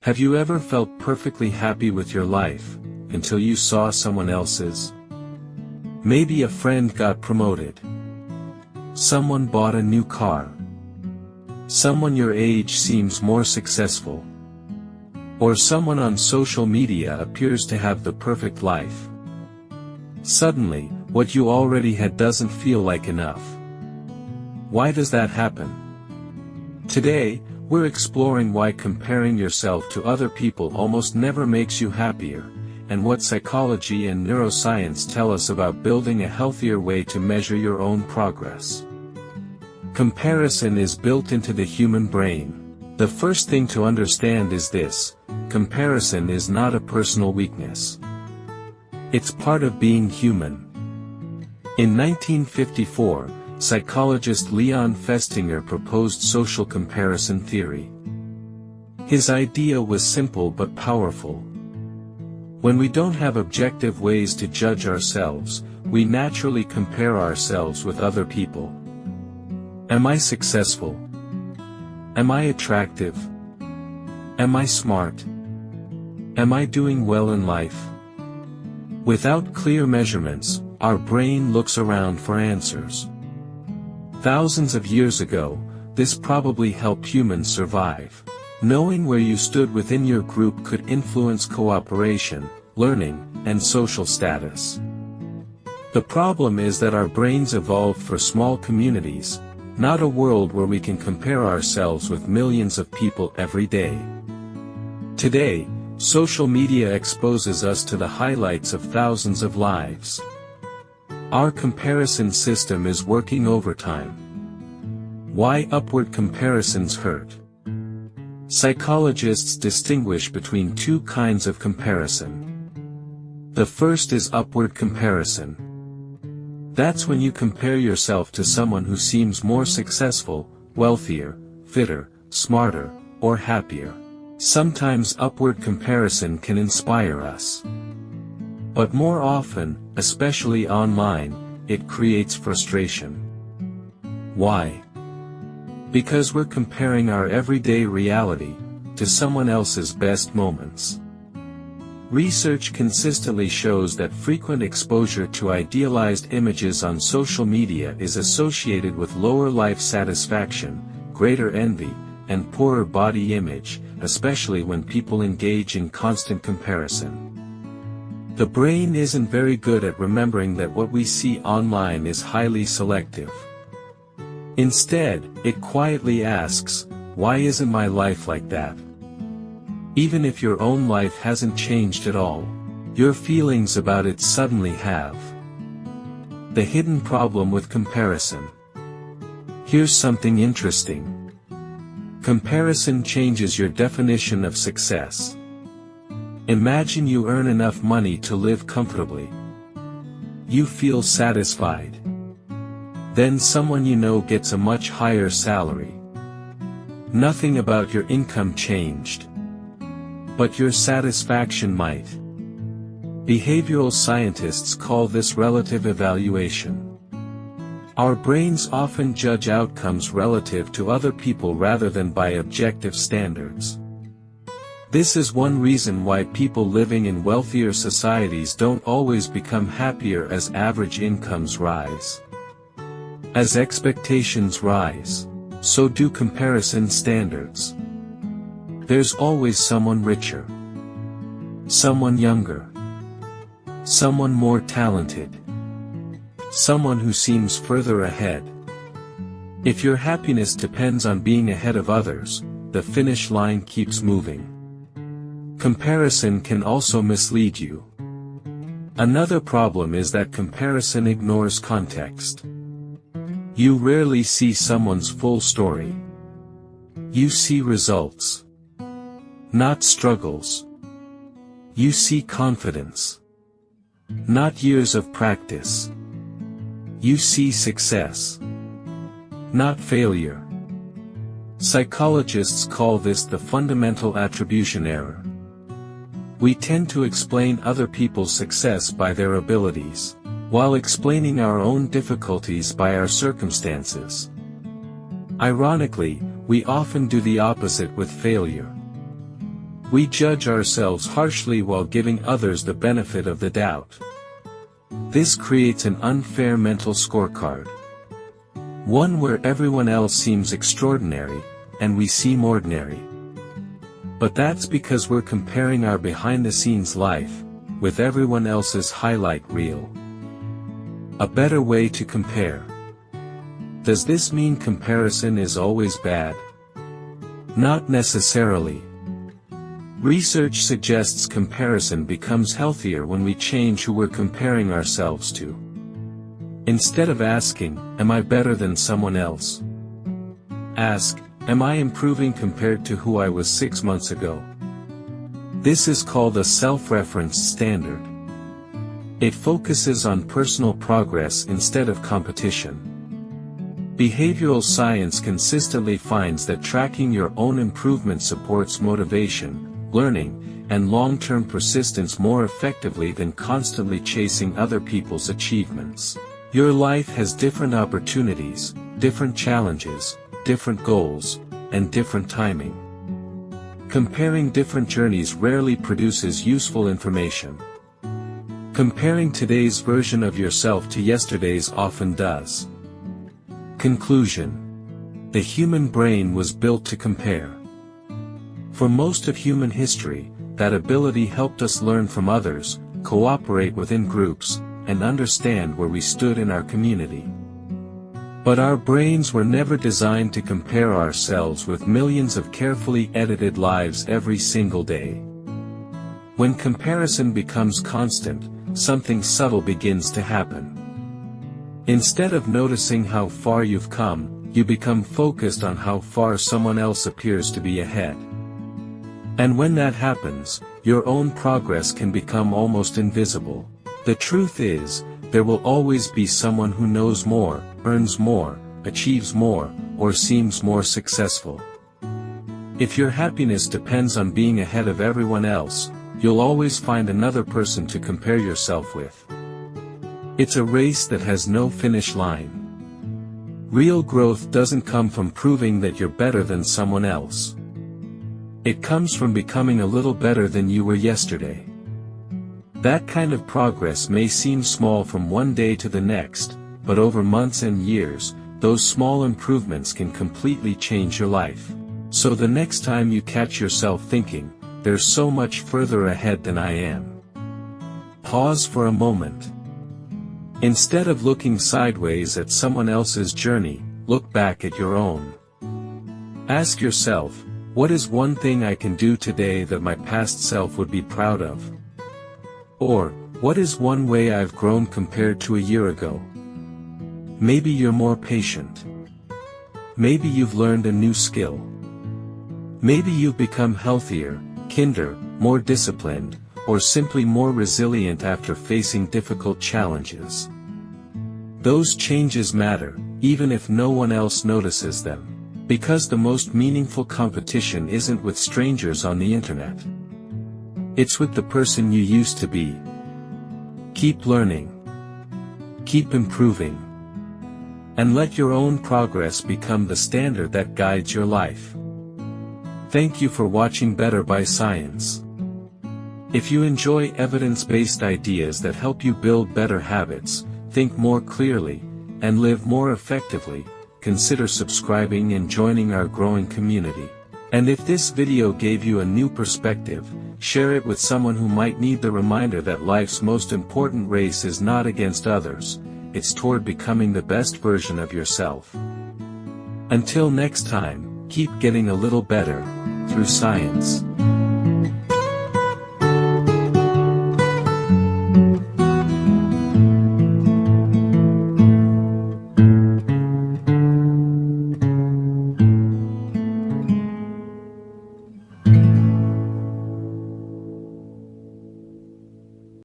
Have you ever felt perfectly happy with your life, until you saw someone else's? Maybe a friend got promoted. Someone bought a new car. Someone your age seems more successful. Or someone on social media appears to have the perfect life. Suddenly, what you already had doesn't feel like enough. Why does that happen? Today, we're exploring why comparing yourself to other people almost never makes you happier, and what psychology and neuroscience tell us about building a healthier way to measure your own progress. Comparison is built into the human brain. The first thing to understand is this: comparison is not a personal weakness. It's part of being human. In 1954, psychologist Leon Festinger proposed social comparison theory. His idea was simple but powerful. When we don't have objective ways to judge ourselves, we naturally compare ourselves with other people. Am I successful? Am I attractive? Am I smart? Am I doing well in life? Without clear measurements, our brain looks around for answers. Thousands of years ago, this probably helped humans survive. Knowing where you stood within your group could influence cooperation, learning, and social status. The problem is that our brains evolved for small communities, not a world where we can compare ourselves with millions of people every day. Today, social media exposes us to the highlights of thousands of lives. Our comparison system is working overtime. Why upward comparisons hurt? Psychologists distinguish between two kinds of comparison. The first is upward comparison. That's when you compare yourself to someone who seems more successful, wealthier, fitter, smarter, or happier. Sometimes upward comparison can inspire us. But more often, especially online, it creates frustration. Why? Because we're comparing our everyday reality to someone else's best moments. Research consistently shows that frequent exposure to idealized images on social media is associated with lower life satisfaction, greater envy, and poorer body image, especially when people engage in constant comparison. The brain isn't very good at remembering that what we see online is highly selective. Instead, it quietly asks, why isn't my life like that? Even if your own life hasn't changed at all, your feelings about it suddenly have. The hidden problem with comparison. Here's something interesting. Comparison changes your definition of success. Imagine you earn enough money to live comfortably. You feel satisfied. Then someone you know gets a much higher salary. Nothing about your income changed. But your satisfaction might. Behavioral scientists call this relative evaluation. Our brains often judge outcomes relative to other people rather than by objective standards. This is one reason why people living in wealthier societies don't always become happier as average incomes rise. As expectations rise, so do comparison standards. There's always someone richer, someone younger, someone more talented, someone who seems further ahead. If your happiness depends on being ahead of others, the finish line keeps moving. Comparison can also mislead you. Another problem is that comparison ignores context. You rarely see someone's full story. You see results, not struggles. You see confidence, not years of practice. You see success, not failure. Psychologists call this the fundamental attribution error. We tend to explain other people's success by their abilities, while explaining our own difficulties by our circumstances. Ironically, we often do the opposite with failure. We judge ourselves harshly while giving others the benefit of the doubt. This creates an unfair mental scorecard. One where everyone else seems extraordinary, and we seem ordinary. But that's because we're comparing our behind-the-scenes life with everyone else's highlight reel. A better way to compare. Does this mean comparison is always bad? Not necessarily. Research suggests comparison becomes healthier when we change who we're comparing ourselves to. Instead of asking, "Am I better than someone else?" ask, "Am I improving compared to who I was 6 months ago?" This is called a self-referenced standard. It focuses on personal progress instead of competition. Behavioral science consistently finds that tracking your own improvement supports motivation, learning, and long-term persistence more effectively than constantly chasing other people's achievements. Your life has different opportunities, different challenges, different goals, and different timing. Comparing different journeys rarely produces useful information. Comparing today's version of yourself to yesterday's often does. Conclusion. The human brain was built to compare. For most of human history, that ability helped us learn from others, cooperate within groups, and understand where we stood in our community. But our brains were never designed to compare ourselves with millions of carefully edited lives every single day. When comparison becomes constant, something subtle begins to happen. Instead of noticing how far you've come, you become focused on how far someone else appears to be ahead. And when that happens, your own progress can become almost invisible. The truth is, there will always be someone who knows more, earns more, achieves more, or seems more successful. If your happiness depends on being ahead of everyone else, you'll always find another person to compare yourself with. It's a race that has no finish line. Real growth doesn't come from proving that you're better than someone else. It comes from becoming a little better than you were yesterday. That kind of progress may seem small from one day to the next, but over months and years, those small improvements can completely change your life. So the next time you catch yourself thinking, "There's so much further ahead than I am," pause for a moment. Instead of looking sideways at someone else's journey, look back at your own. Ask yourself, what is one thing I can do today that my past self would be proud of? Or, what is one way I've grown compared to a year ago? Maybe you're more patient. Maybe you've learned a new skill. Maybe you've become healthier, kinder, more disciplined, or simply more resilient after facing difficult challenges. Those changes matter, even if no one else notices them. Because the most meaningful competition isn't with strangers on the internet. It's with the person you used to be. Keep learning. Keep improving. And let your own progress become the standard that guides your life. Thank you for watching Better by Science. If you enjoy evidence-based ideas that help you build better habits, think more clearly, and live more effectively, consider subscribing and joining our growing community. And if this video gave you a new perspective, share it with someone who might need the reminder that life's most important race is not against others, it's toward becoming the best version of yourself. Until next time, keep getting a little better, through science.